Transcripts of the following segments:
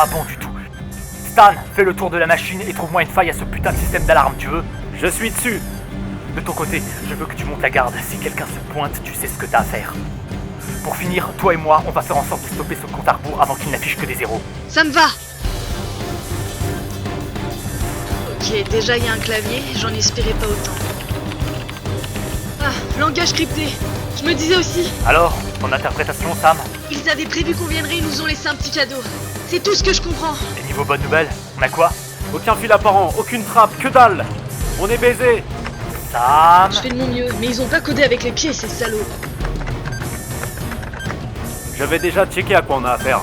pas bon du tout. Stan, fais le tour de la machine et trouve-moi une faille à ce putain de système d'alarme, tu veux? Je suis dessus. De ton côté, je veux que tu montes la garde. Si quelqu'un se pointe, tu sais ce que t'as à faire. Pour finir, toi et moi, on va faire en sorte de stopper ce compte à rebours avant qu'il n'affiche que des zéros. Ça me va. Ok, déjà il y a un clavier, j'en espérais pas autant. Ah, langage crypté. Je me disais aussi. Alors, ton interprétation, Sam? Ils avaient prévu qu'on viendrait, ils nous ont laissé un petit cadeau. C'est tout ce que je comprends. Et niveau bonne nouvelle, on a quoi? Aucun fil apparent, aucune trappe, que dalle. On est baisé. Sam? Je fais de mon mieux, mais ils ont pas codé avec les pieds, ces salauds. J'avais déjà checké à quoi on a affaire.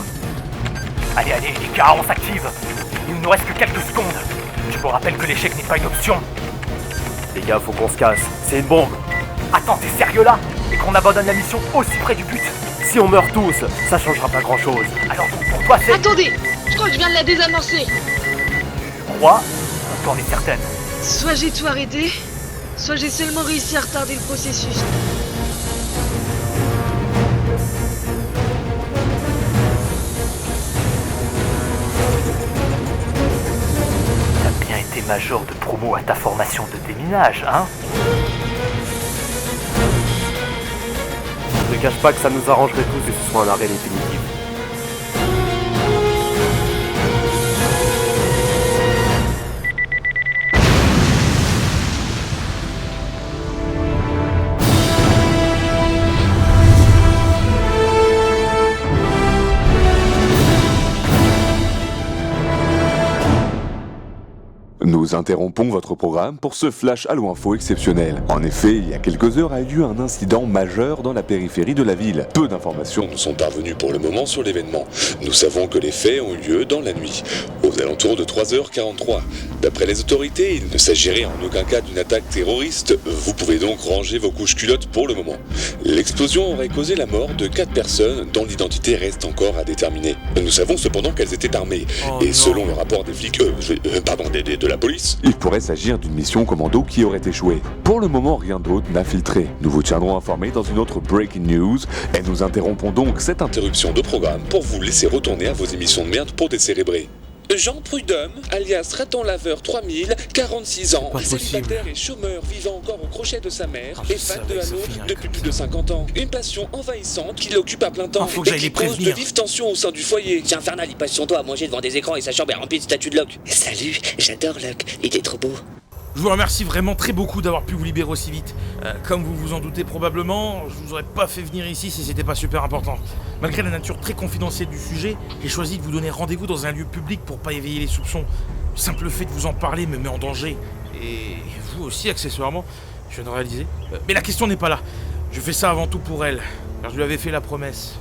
Allez, les gars, on s'active. Il ne nous reste que quelques secondes. Je vous rappelle que l'échec n'est pas une option. Les gars, faut qu'on se casse. C'est une bombe. Attends, t'es sérieux là? Et qu'on abandonne la mission aussi près du but? Si on meurt tous, ça changera pas grand chose. Alors pour toi c'est... Attendez, je crois que je viens de la désamorcer. Tu crois? On t'en est certaine. Soit j'ai tout arrêté, soit j'ai seulement réussi à retarder le processus. T'as bien été major de promo à ta formation de déminage, hein? Je ne cache pas que ça nous arrangerait tous et ce soit un arrêt définitif. Nous interrompons votre programme pour ce flash Allo Info exceptionnel. En effet, il y a quelques heures a eu lieu un incident majeur dans la périphérie de la ville. Peu d'informations nous sont parvenues pour le moment sur l'événement. Nous savons que les faits ont eu lieu dans la nuit, aux alentours de 3h43. D'après les autorités, il ne s'agirait en aucun cas d'une attaque terroriste. Vous pouvez donc ranger vos couches culottes pour le moment. L'explosion aurait causé la mort de 4 personnes dont l'identité reste encore à déterminer. Nous savons cependant qu'elles étaient armées. Et selon le rapport des flics, de la police, il pourrait s'agir d'une mission commando qui aurait échoué. Pour le moment, rien d'autre n'a filtré. Nous vous tiendrons informés dans une autre Breaking News et nous interrompons donc cette interruption de programme pour vous laisser retourner à vos émissions de merde pour décélébrer. Jean Prudhomme, alias Raton Laveur 3000, 46 ans, célibataire et chômeur vivant encore au crochet de sa mère, et fan de Halo depuis plus de 50 ans. Une passion envahissante qui l'occupe à plein temps et qui cause de vives tensions au sein du foyer. C'est infernal, il passe son temps à manger devant des écrans et sa chambre est remplie de statues de Locke. Salut, j'adore Locke, il est trop beau. Je vous remercie vraiment très beaucoup d'avoir pu vous libérer aussi vite. Comme vous vous en doutez probablement, je vous aurais pas fait venir ici si c'était pas super important. Malgré la nature très confidentielle du sujet, j'ai choisi de vous donner rendez-vous dans un lieu public pour pas éveiller les soupçons. Le simple fait de vous en parler me met en danger. Et vous aussi, accessoirement, je viens de réaliser. Mais la question n'est pas là. Je fais ça avant tout pour elle, car je lui avais fait la promesse.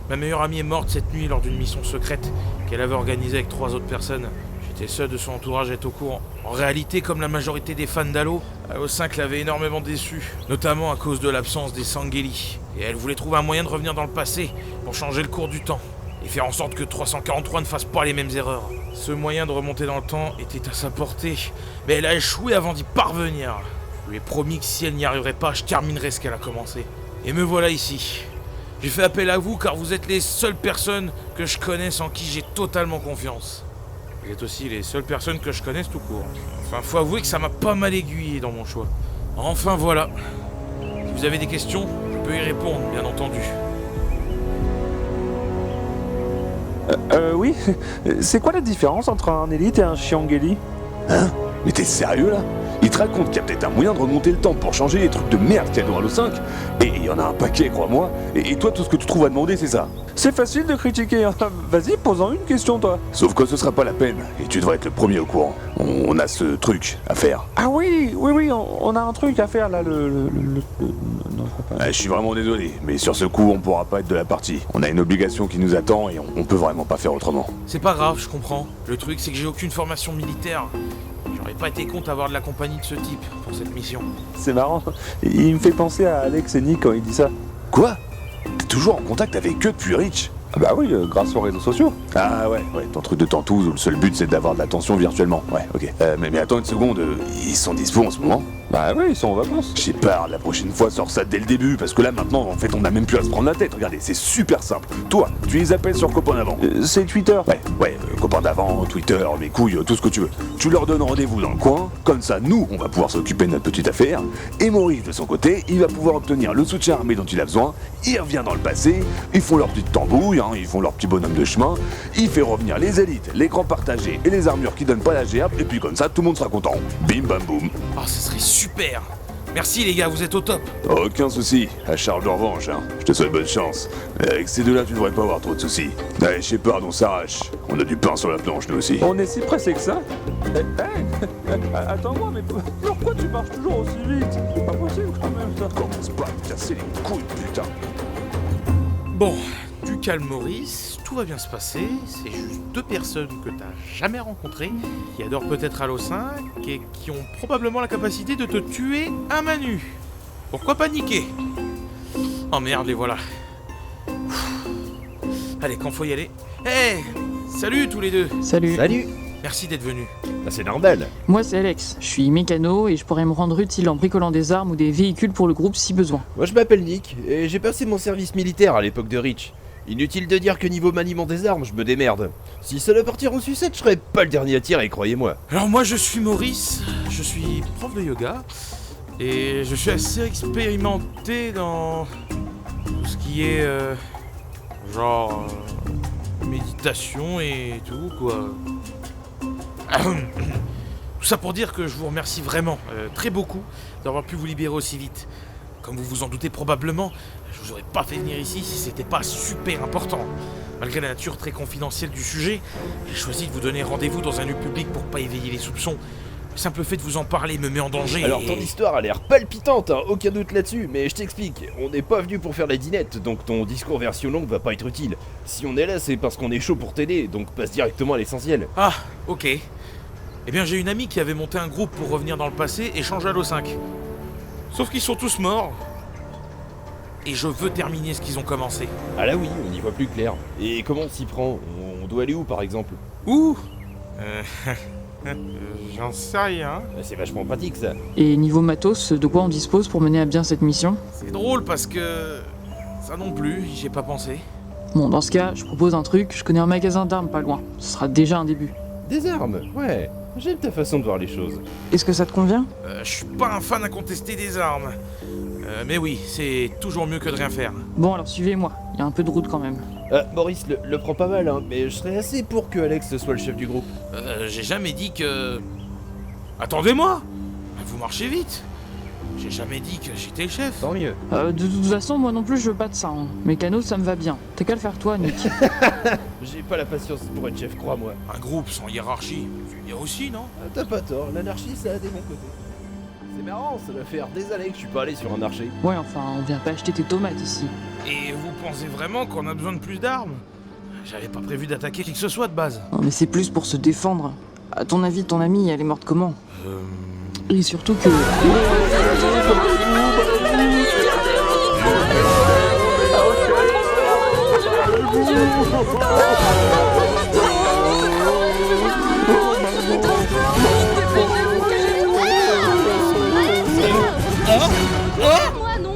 Ma meilleure amie est morte cette nuit lors d'une mission secrète qu'elle avait organisée avec 3 autres personnes. J'étais seul de son entourage à être au courant. En réalité, comme la majorité des fans d'Halo, Halo 5 l'avait énormément déçu, notamment à cause de l'absence des Sangheili. Et elle voulait trouver un moyen de revenir dans le passé pour changer le cours du temps et faire en sorte que 343 ne fasse pas les mêmes erreurs. Ce moyen de remonter dans le temps était à sa portée, mais elle a échoué avant d'y parvenir. Je lui ai promis que si elle n'y arriverait pas, je terminerais ce qu'elle a commencé. Et me voilà ici. J'ai fait appel à vous car vous êtes les seules personnes que je connaisse en qui j'ai totalement confiance. Vous êtes aussi les seules personnes que je connaisse tout court. Enfin, faut avouer que ça m'a pas mal aiguillé dans mon choix. Enfin voilà. Si vous avez des questions, je peux y répondre, bien entendu. Oui. C'est quoi la différence entre un élite et un Chiangeli? Hein? Mais t'es sérieux là? Il te raconte qu'il y a peut-être un moyen de remonter le temps pour changer les trucs de merde qu'il y a dans Halo 5. Et il y en a un paquet, crois-moi. Et toi, tout ce que tu trouves à demander, c'est ça. C'est facile de critiquer, hein. Vas-y, pose-en une question, toi. Sauf que ce sera pas la peine. Et tu devrais être le premier au courant. On a ce truc à faire. Ah oui, on a un truc à faire, là, Non, Je suis vraiment désolé, mais sur ce coup, on pourra pas être de la partie. On a une obligation qui nous attend et on peut vraiment pas faire autrement. C'est pas grave, je comprends. Le truc, c'est que j'ai aucune formation militaire. J'aurais pas été contre avoir de la compagnie de ce type pour cette mission. C'est marrant. Il me fait penser à Alex et Nick quand il dit ça. Quoi? T'es toujours en contact avec eux depuis Reach? Ah bah oui, grâce aux réseaux sociaux. Ah ouais, ton truc de tantouze où le seul but c'est d'avoir de l'attention virtuellement. Ouais, ok. Mais attends une seconde, ils sont dispo en ce moment? Bah ouais, ils sont en vacances. Shepard, la prochaine fois sors ça dès le début, parce que là maintenant en fait on a même plus à se prendre la tête. Regardez, c'est super simple. Toi, tu les appelles sur Copain d'avant. C'est Twitter. Ouais, Copain d'avant, Twitter, mes couilles, tout ce que tu veux. Tu leur donnes rendez-vous dans le coin, comme ça nous on va pouvoir s'occuper de notre petite affaire, et Maurice de son côté, il va pouvoir obtenir le soutien armé dont il a besoin, il revient dans le passé, ils font leur petite tambouille, hein, ils font leur petit bonhomme de chemin, il fait revenir les élites, l'écran partagé et les armures qui donnent pas la gerbe, et puis comme ça tout le monde sera content. Bim bam boum. Ah, ce serait super. Merci les gars, vous êtes au top. Aucun souci, à charge de revanche, hein. Je te souhaite bonne chance. Avec ces deux-là, tu devrais pas avoir trop de soucis. Allez, Shepard, on s'arrache. On a du pain sur la planche, nous aussi. On est si pressé que ça. Attends-moi, mais pourquoi tu marches toujours aussi vite? C'est pas possible quand même ça. Commence pas à me casser les couilles, putain. Bon, du calme Maurice, tout va bien se passer. C'est juste deux personnes que t'as jamais rencontrées, qui adorent peut-être Halo 5 et qui ont probablement la capacité de te tuer à main nue. Pourquoi paniquer? Oh merde, les voilà. Allez, quand faut y aller. Hey, salut tous les deux. Salut. Salut. Merci d'être venus. Bah, c'est normal. Moi c'est Alex, je suis mécano et je pourrais me rendre utile en bricolant des armes ou des véhicules pour le groupe si besoin. Moi je m'appelle Nick, et j'ai passé mon service militaire à l'époque de Reach. Inutile de dire que niveau maniement des armes, je me démerde. Si ça doit partir en sucette, je serais pas le dernier à tirer, croyez-moi. Alors moi je suis Maurice, je suis prof de yoga et je suis assez expérimenté dans tout ce qui est genre méditation et tout quoi. Tout ça pour dire que je vous remercie vraiment, très beaucoup, d'avoir pu vous libérer aussi vite. Comme vous vous en doutez probablement, je vous aurais pas fait venir ici si c'était pas super important. Malgré la nature très confidentielle du sujet, j'ai choisi de vous donner rendez-vous dans un lieu public pour pas éveiller les soupçons. Le simple fait de vous en parler me met en danger. Alors ton histoire a l'air palpitante, hein, aucun doute là-dessus, mais je t'explique, on n'est pas venu pour faire la dinette, donc ton discours version longue va pas être utile. Si on est là, c'est parce qu'on est chaud pour t'aider, donc passe directement à l'essentiel. Ah, ok. Eh bien j'ai une amie qui avait monté un groupe pour revenir dans le passé et changer Halo 5. Sauf qu'ils sont tous morts. Et je veux terminer ce qu'ils ont commencé. Ah là oui, on y voit plus clair. Et comment on s'y prend? On doit aller où par exemple? Ouh J'en sais rien. Bah, c'est vachement pratique ça. Et niveau matos, de quoi on dispose pour mener à bien cette mission? C'est drôle parce que... ça non plus, j'y ai pas pensé. Bon, dans ce cas, je propose un truc, je connais un magasin d'armes pas loin. Ce sera déjà un début. Des armes, ouais. J'aime ta façon de voir les choses. Est-ce que ça te convient? Je suis pas un fan incontesté des armes. Mais oui, c'est toujours mieux que de rien faire. Bon alors suivez-moi, il y a un peu de route quand même. Maurice le prend pas mal, hein, mais je serais assez pour que Alex soit le chef du groupe. J'ai jamais dit que... Attendez-moi! Vous marchez vite! J'ai jamais dit que j'étais le chef. Tant mieux. De toute façon, moi non plus je veux pas de ça. Hein. Mécano, ça me va bien. T'as qu'à le faire toi, Nick. J'ai pas la patience pour être chef, crois-moi. Un groupe sans hiérarchie, c'est bien aussi, non? Ah, t'as pas tort, l'anarchie ça a des bons côtés. C'est marrant, ça doit faire des années que je suis pas allé sur un marché. Ouais, enfin, on vient pas acheter tes tomates ici. Et vous pensez vraiment qu'on a besoin de plus d'armes? J'avais pas prévu d'attaquer qui que ce soit de base. Non, mais c'est plus pour se défendre. À ton avis, ton amie, elle est morte comment? Et surtout que...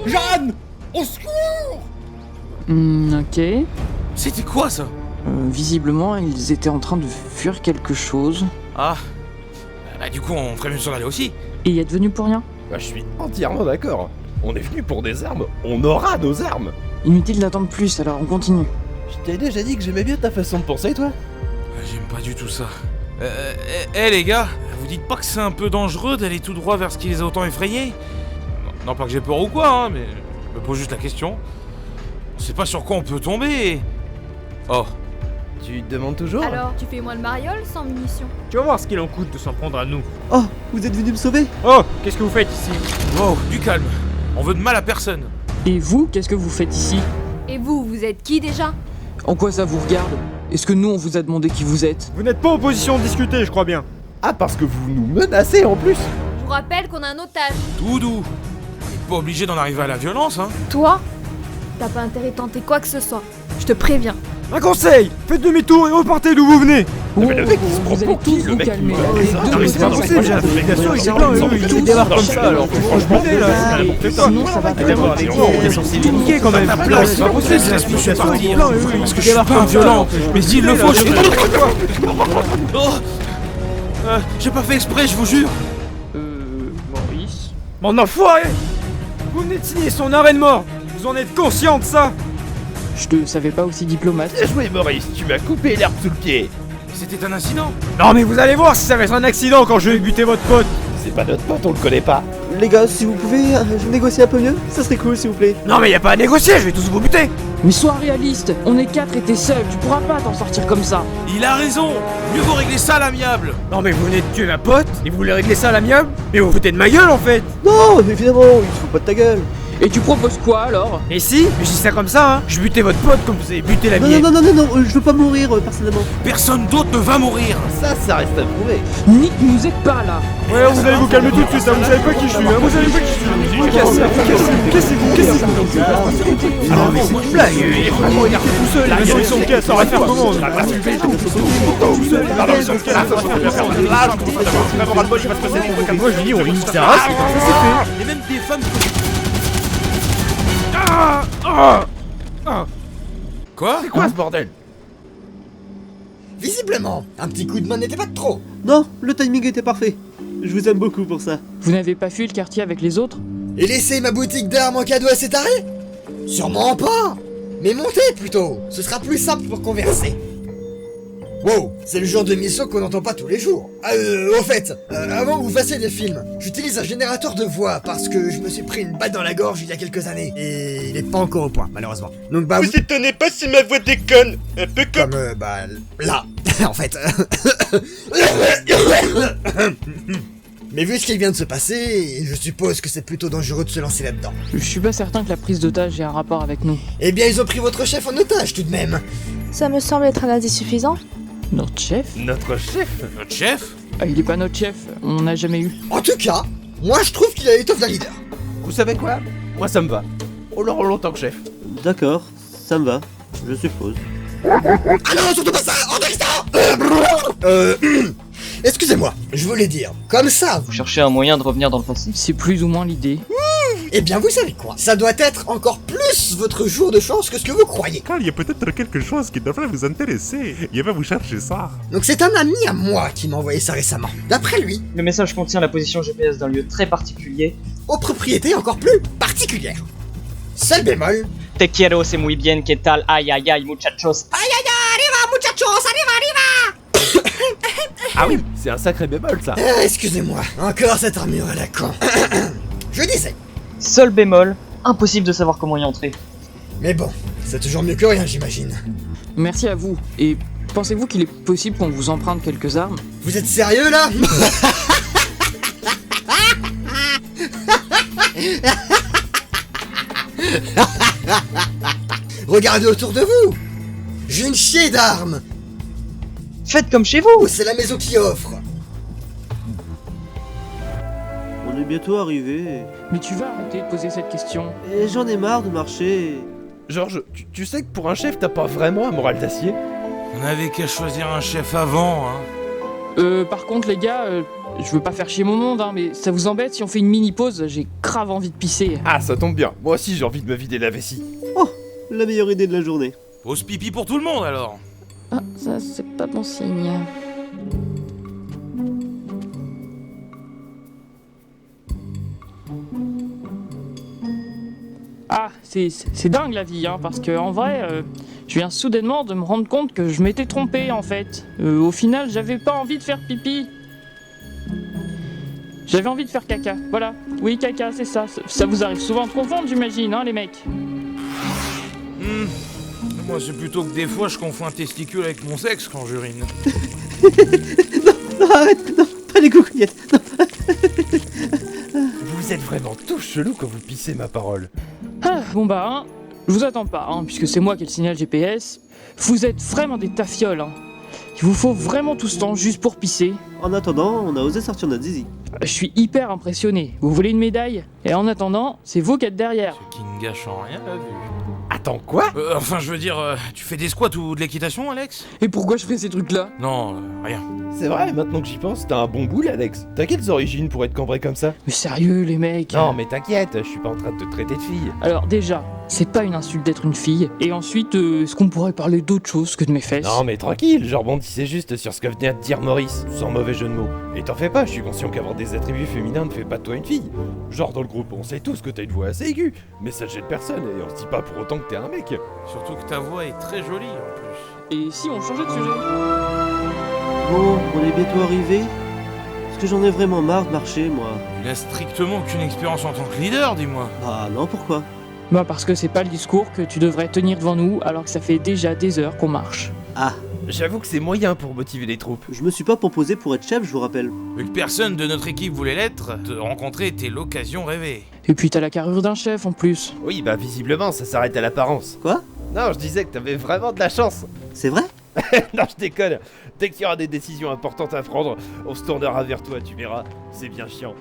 Jeanne! Au secours! ok. C'était quoi ça? Visiblement, ils étaient en train de fuir quelque chose. Ah. Bah du coup, on ferait mieux s'en aller aussi. Et y êtes venu pour rien? Bah je suis entièrement d'accord. On est venu pour des armes, on aura nos armes. Inutile d'attendre plus, alors on continue. Je t'ai déjà dit que j'aimais bien ta façon de penser, toi. J'aime pas du tout ça. Les gars, vous dites pas que c'est un peu dangereux d'aller tout droit vers ce qui les a autant effrayés? Non, pas que j'ai peur ou quoi, hein, mais je me pose juste la question. On sait pas sur quoi on peut tomber. Oh. Tu te demandes toujours? Alors, tu fais moins de mariole sans munitions? Tu vas voir ce qu'il en coûte de s'en prendre à nous. Oh, vous êtes venu me sauver? Oh, qu'est-ce que vous faites ici? Wow, du calme. On veut de mal à personne. Et vous, qu'est-ce que vous faites ici? Et vous êtes qui déjà? En quoi ça vous regarde? Est-ce que nous, on vous a demandé qui vous êtes? Vous n'êtes pas en position de discuter, je crois bien. Ah, parce que vous nous menacez en plus? Je vous rappelle qu'on a un otage. Tout doux. On n'est pas obligé d'en arriver à la violence, hein. Toi, t'as pas intérêt de tenter quoi que ce soit. Je te préviens. Un conseil! Faites demi-tour et repartez d'où vous venez! Oh, mais le mec, il se prend vous allez pour qui, tous le vous mec, calmer. il- Les Non, deux mais c'est pas motos possible, sont j'ai l'impression partis. qu'il plein, il débarque comme ça, alors franchement, Sinon, ça va vraiment t'es censé niquer quand même! Ta place, c'est pas possible, laisse-moi partir. Parce que je suis pas un violent, mais s'il le faut, je... Oh j'ai pas fait exprès, je vous jure. Maurice. Mon enfoiré! Vous venez de signer son arrêt de mort! Vous en êtes conscient de ça? Je te savais pas aussi diplomate. Bien joué, Maurice, tu m'as coupé l'herbe sous le pied. C'était un incident. Non mais vous allez voir si ça va être un accident quand je vais buter votre pote! C'est pas notre pote, on le connaît pas. Les gars, si vous pouvez négocier un peu mieux, ça serait cool s'il vous plaît. Non mais y a pas à négocier, je vais tous vous buter! Mais sois réaliste, on est 4 et t'es seul, tu pourras pas t'en sortir comme ça. Il a raison. Mieux vaut régler ça à l'amiable. Non mais vous venez de tuer ma pote et vous voulez régler ça à l'amiable? Mais vous vous foutez de ma gueule en fait! Non, évidemment, il se fout pas de ta gueule. Et tu proposes quoi alors? Et si, je dis ça comme ça, hein, je butais votre pote comme vous avez buté la Non, mienne. non, je veux pas mourir personnellement. Personne d'autre ne va mourir. Ça reste à prouver. Nick nous aide pas là. Ouais, vous allez vous calmer tout de suite, hein, vous savez pas qui je suis, hein, vous savez pas qui je suis. Cassez-vous. Ah non mais c'est une blague, il est vraiment énervé tout seul, il va sur son caisse, ça va faire comment? Moi je dis on limite sa race, ça c'est fait. Et même des femmes... Quoi? C'est quoi ce bordel? Visiblement, un petit coup de main n'était pas de trop. Non, le timing était parfait. Je vous aime beaucoup pour ça. Vous n'avez pas fui le quartier avec les autres? Et laisser ma boutique d'armes en cadeau à cet arrêt? Sûrement pas. Mais montez plutôt, ce sera plus simple pour converser. Wow, c'est le genre de mission qu'on n'entend pas tous les jours. Au fait, avant que vous fassiez des films, j'utilise un générateur de voix parce que je me suis pris une balle dans la gorge il y a quelques années. Et il est pas encore au point, malheureusement. Donc bah... Vous étonnez pas si ma voix déconne. Un peu comme... là, en fait. Mais vu ce qui vient de se passer, je suppose que c'est plutôt dangereux de se lancer là-dedans. Je suis pas certain que la prise d'otage ait un rapport avec nous. Eh bien, ils ont pris votre chef en otage tout de même. Ça me semble être un indice suffisant. Notre chef? Notre chef? Notre chef? Ah, il est pas notre chef, on n'a jamais eu. En tout cas, moi je trouve qu'il a l'étoffe d'un leader. Vous savez quoi? Moi ça me va. On l'aura longtemps que chef. D'accord, ça me va, je suppose. Ah non, surtout pas ça! En instant! Excusez-moi, je voulais dire, comme ça... Vous cherchez un moyen de revenir dans le passé? C'est plus ou moins l'idée. Eh bien, vous savez quoi? Ça doit être encore plus votre jour de chance que ce que vous croyez. Car il y a peut-être quelque chose qui devrait vous intéresser. Il va vous chercher ça. Donc c'est un ami à moi qui m'a envoyé ça récemment. D'après lui... Le message contient la position GPS d'un lieu très particulier. Aux propriétés encore plus particulières. Seul bémol... Te quiero, c'est muy bien, que tal, ay ay ay, muchachos. Aïe aïe aïe, arriva muchachos, arriva. Ah oui, c'est un sacré bémol ça. Excusez-moi, encore cette armure à la con. Je disais... Seul bémol, impossible de savoir comment y entrer. Mais bon, c'est toujours mieux que rien, j'imagine. Merci à vous. Et pensez-vous qu'il est possible qu'on vous emprunte quelques armes? Vous êtes sérieux là? Regardez autour de vous. J'ai une chier d'armes. Faites comme chez vous. C'est la maison qui offre. On est bientôt arrivé. Mais tu vas arrêter de poser cette question. Et j'en ai marre de marcher. Georges, tu sais que pour un chef, t'as pas vraiment un moral d'acier? On avait qu'à choisir un chef avant, hein. Par contre les gars, je veux pas faire chier mon monde, hein, mais ça vous embête si on fait une mini-pause? J'ai grave envie de pisser. Ah, ça tombe bien. Moi aussi, j'ai envie de me vider la vessie. Oh, la meilleure idée de la journée. Pause pipi pour tout le monde alors. Ah, ça c'est pas bon signe. Ah, c'est dingue la vie, hein, parce que en vrai, je viens soudainement de me rendre compte que je m'étais trompé en fait. Au final, j'avais pas envie de faire pipi. J'avais envie de faire caca, voilà. Oui, caca, c'est ça. Ça vous arrive souvent de confondre, j'imagine, hein, les mecs. Moi, c'est plutôt que des fois, je confonds un testicule avec mon sexe quand j'urine. Non, arrête, non, pas les coucouillettes, non. Vous êtes vraiment tous chelous quand vous pissez, ma parole. Ah, bon bah, hein, je vous attends pas, hein, puisque c'est moi qui ai le signal GPS. Vous êtes vraiment des tafioles, hein. Il vous faut vraiment tout ce temps juste pour pisser. En attendant, on a osé sortir notre zizi. Je suis hyper impressionné. Vous voulez une médaille? Et en attendant, c'est vous qui êtes derrière. Ce qui ne gâche en rien la vue. Ah, Attends, quoi? Enfin, je veux dire, tu fais des squats ou de l'équitation, Alex? Et pourquoi je ferais ces trucs-là? Non, rien. C'est vrai, maintenant que j'y pense, t'as un bon boule, Alex. T'as quelles origines pour être cambré comme ça? Mais sérieux, les mecs. Non, mais t'inquiète, je suis pas en train de te traiter de fille. Alors déjà, c'est pas une insulte d'être une fille. Et ensuite, est-ce qu'on pourrait parler d'autre chose que de mes fesses? Non, mais tranquille, je rebondissais juste sur ce que venait de dire Maurice, sans mauvais jeu de mots. Et t'en fais pas, je suis conscient qu'avoir des attributs féminins ne fait pas de toi une fille. Genre dans le groupe, on sait tous que t'as une voix assez aiguë, mais ça gêne personne et on se dit pas pour autant que t'es un mec. Surtout que ta voix est très jolie en plus. Et si on changeait de sujet? Bon, on est bientôt arrivé. Parce que j'en ai vraiment marre de marcher, moi. Tu n'as strictement aucune expérience en tant que leader, dis-moi. Ah non, pourquoi? Bah parce que c'est pas le discours que tu devrais tenir devant nous alors que ça fait déjà des heures qu'on marche. Ah. J'avoue que c'est moyen pour motiver les troupes. Je me suis pas proposé pour être chef, je vous rappelle. Vu que personne de notre équipe voulait l'être, te rencontrer était l'occasion rêvée. Et puis t'as la carrure d'un chef en plus. Oui, bah visiblement, ça s'arrête à l'apparence. Quoi? Non, je disais que t'avais vraiment de la chance. C'est vrai? Non, je déconne. Dès qu'il y aura des décisions importantes à prendre, on se tournera vers toi, tu verras. C'est bien chiant.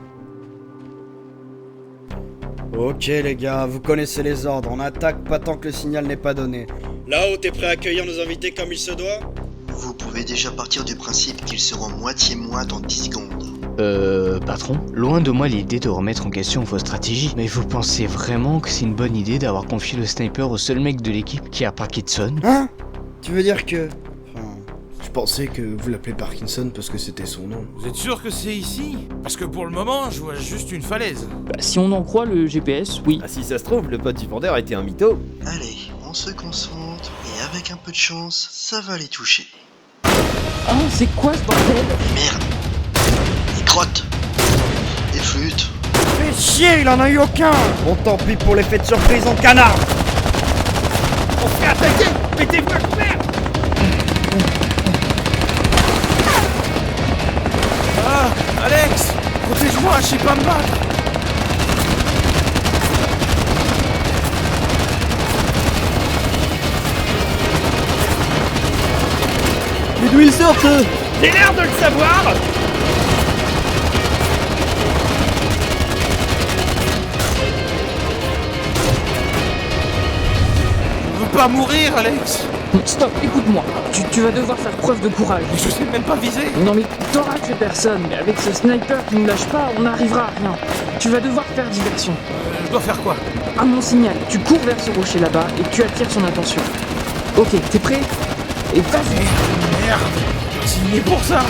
Ok les gars, vous connaissez les ordres, on attaque pas tant que le signal n'est pas donné. Là-haut, t'es prêt à accueillir nos invités comme il se doit? Vous pouvez déjà partir du principe qu'ils seront moitié moi dans 10 secondes. Patron, loin de moi l'idée de remettre en question vos stratégies, mais vous pensez vraiment que c'est une bonne idée d'avoir confié le sniper au seul mec de l'équipe qui a Parkinson? Hein? Tu veux dire que... Enfin, je pensais que vous l'appelez Parkinson parce que c'était son nom. Vous êtes sûr que c'est ici? Parce que pour le moment, je vois juste une falaise. Bah si on en croit le GPS, oui. Ah si ça se trouve, le pote du vendeur était un mytho. Allez, on se concentre, et avec un peu de chance, ça va les toucher. Ah, c'est quoi ce bordel? Merde! Des crottes! Des flûtes! Fais chier, il en a eu aucun! Bon tant pis pour l'effet de surprise en canard! On se fait attaquer! Mettez-vous à couvert! Ah, Alex! Protège-moi, je sais pas me battre! Mais d'où ils sortent? J'ai l'air de le savoir! Je veux pas mourir, Alex! Stop, écoute-moi. Tu vas devoir faire preuve de courage. Mais je sais même pas viser! Non mais t'auras tué personne, mais avec ce sniper qui nous lâche pas, on n'arrivera à rien. Tu vas devoir faire diversion. Je dois faire quoi? À mon signal, tu cours vers ce rocher là-bas et tu attires son attention. Ok, t'es prêt? Et vas-y! Merde! J'ai signé pour ça!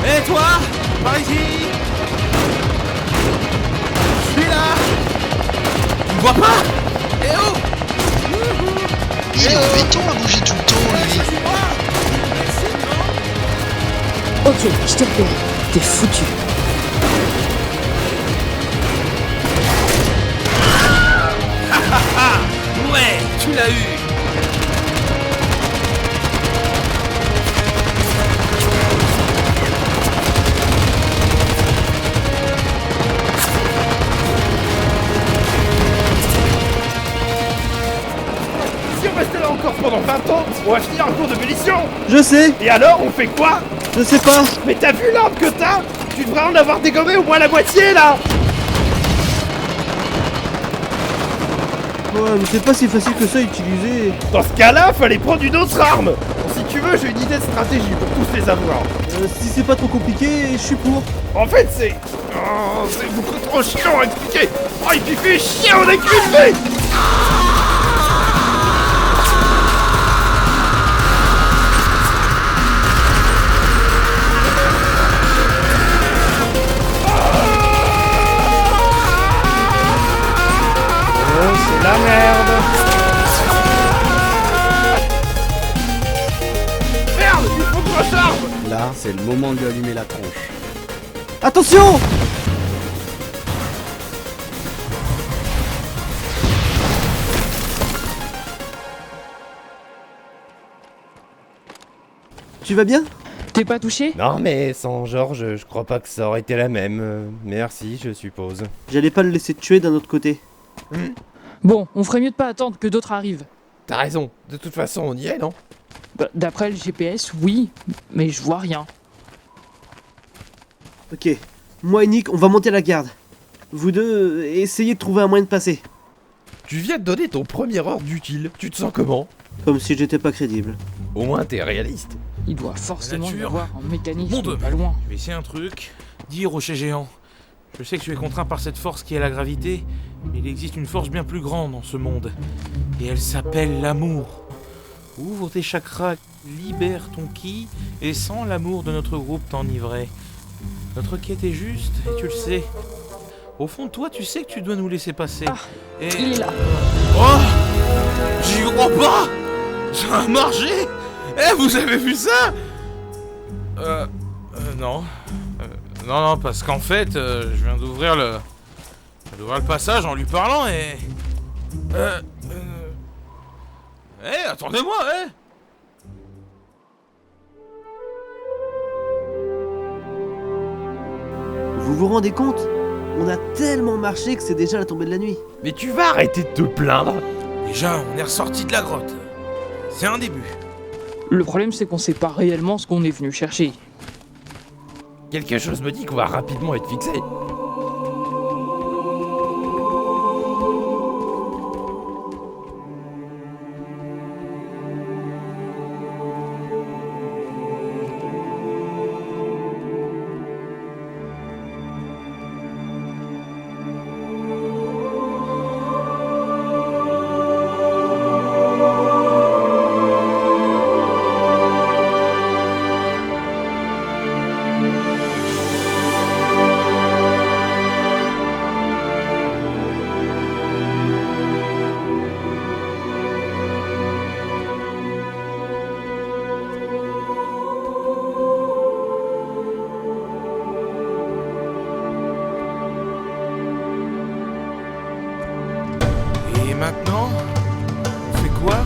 Hé toi! Par ici! Je suis là! Tu me vois pas? Eh oh! Il est en béton à bouger tout le temps, lui! Ok, je t'ai repéré. T'es foutu. Ouais, tu l'as eu! Si on restait là encore pendant 20 ans, on va finir un cours de munitions! Je sais! Et alors, on fait quoi? Je sais pas! Mais t'as vu l'arme que t'as? Tu devrais en avoir dégommé au moins la moitié, là! Ouais, mais c'est pas si facile que ça à utiliser. Dans ce cas-là, fallait prendre une autre arme! Si tu veux, j'ai une idée de stratégie pour tous les avoir. Si c'est pas trop compliqué, je suis pour. En fait, c'est... Oh, c'est beaucoup trop chiant à expliquer! Oh, il puis fait chier, on est cuiffé! C'est la merde! Merde, il faut que je recharge! Là, c'est le moment de lui allumer la tronche. Attention! Tu vas bien? T'es pas touché? Non, mais sans Georges, je crois pas que ça aurait été la même. Merci, je suppose. J'allais pas le laisser te tuer d'un autre côté. Bon, on ferait mieux de pas attendre que d'autres arrivent. T'as raison, de toute façon, on y est, non? Bah, d'après le GPS, oui, mais je vois rien. Ok, moi et Nick, on va monter la garde. Vous deux, essayez de trouver un moyen de passer. Tu viens de donner ton premier ordre d'utile. Tu te sens comment? Comme si j'étais pas crédible. Au moins t'es réaliste. Il doit forcément y avoir un mécanisme Mon Dieu, pas loin. je vais essayer un truc. Dis rocher géant. Je sais que tu es contraint par cette force qui est la gravité, mais il existe une force bien plus grande dans ce monde. Et elle s'appelle l'amour. Ouvre tes chakras, libère ton ki, et sans l'amour de notre groupe t'enivrer. Notre quête est juste, et tu le sais. Au fond de toi, tu sais que tu dois nous laisser passer. Et... Il est là. Oh! J'y crois pas! Ça a marché! Eh, vous avez vu ça? Non. Non, parce qu'en fait, je viens d'ouvrir le passage en lui parlant et... Eh, attendez-moi, eh! Vous vous rendez compte? On a tellement marché que c'est déjà la tombée de la nuit. Mais tu vas arrêter de te plaindre? Déjà, on est ressorti de la grotte. C'est un début. Le problème, c'est qu'on sait pas réellement ce qu'on est venu chercher. Quelque chose me dit qu'on va rapidement être fixé. Et maintenant, on fait quoi?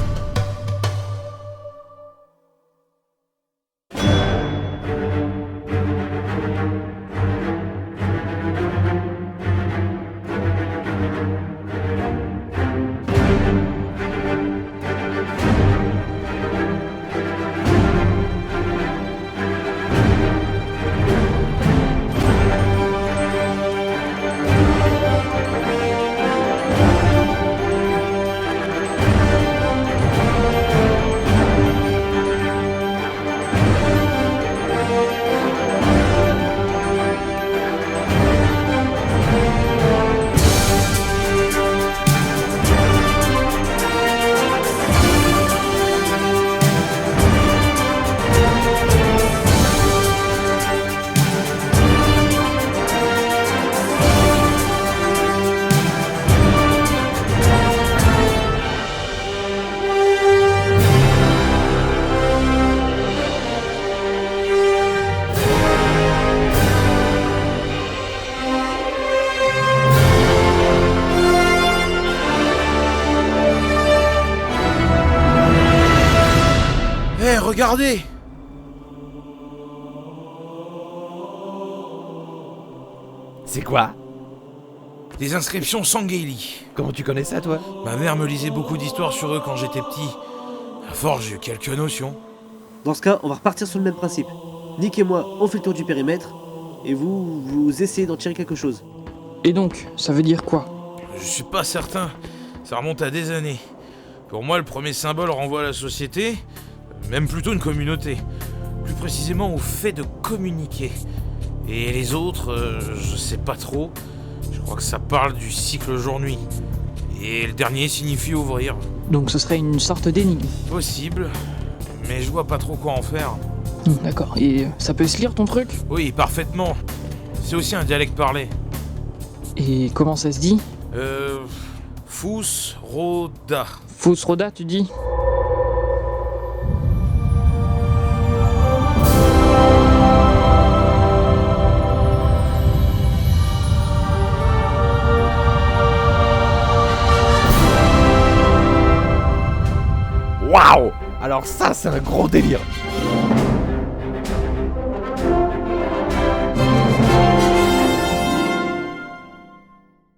Eh, regardez! C'est quoi? Des inscriptions Sangheili. Comment tu connais ça, toi? Ma mère me lisait beaucoup d'histoires sur eux quand j'étais petit. À force, j'ai eu quelques notions. Dans ce cas, on va repartir sur le même principe. Nick et moi, on fait le tour du périmètre, et vous essayez d'en tirer quelque chose. Et donc, ça veut dire quoi? Je suis pas certain. Ça remonte à des années. Pour moi, le premier symbole renvoie à la société, même plutôt une communauté. Plus précisément au fait de communiquer. Et les autres, je sais pas trop. Je crois que ça parle du cycle jour-nuit. Et le dernier signifie ouvrir. Donc ce serait une sorte d'énigme. Possible, mais je vois pas trop quoi en faire. D'accord, et ça peut se lire ton truc? Oui, parfaitement. C'est aussi un dialecte parlé. Et comment ça se dit? Fus-Roda. Fus-Roda, tu dis? Waouh! Alors ça, c'est un gros délire.